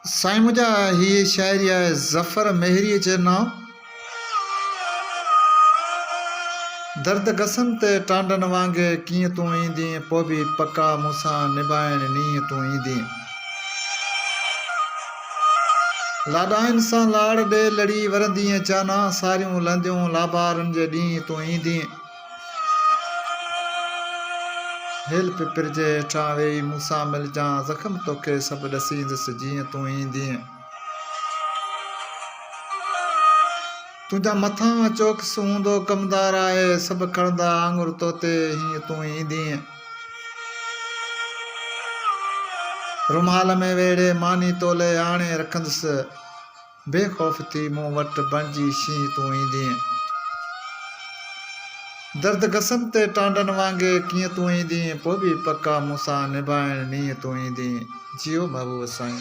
साईं मुंहिंजा हीअ शाइरी आहे ज़फ़र मेहरीअ जे नाम। दर्द गसन ते टांडन वांगे कीअं तूं ईंदी पोइ बि पका मूंसां निभाइण नीअं तूं ईंदी। लाॾाइनि सां लाड़ ॾे लड़ी वरंदीअ जाना सारियूं लंदियूं लाबारनि जे ॾींहुं तूं ईंदी। हिल पिपर जे हेठां वेही मूंसां मिलजां ज़ख़्म तोखे सभु ॾसींदुसि जीअं तूं ईंदी। तुंहिंजा मथां चौकस हूंदो कमदार आहे सभु खणंदा आङुर तोते हीअं तूं ईंदी। रुमाल में वेड़े मानी तोले आणे रखंदुसि बेखौफ़ थी मूं वटि बणिजी शींहं तूं ईंदी। दर्द गसन ते टांडन वांगे कीअं तूं ईंदी पोइ बि पका मूंसां निभाइण नीअं तूं ईंदी। जियो महबूब साईं।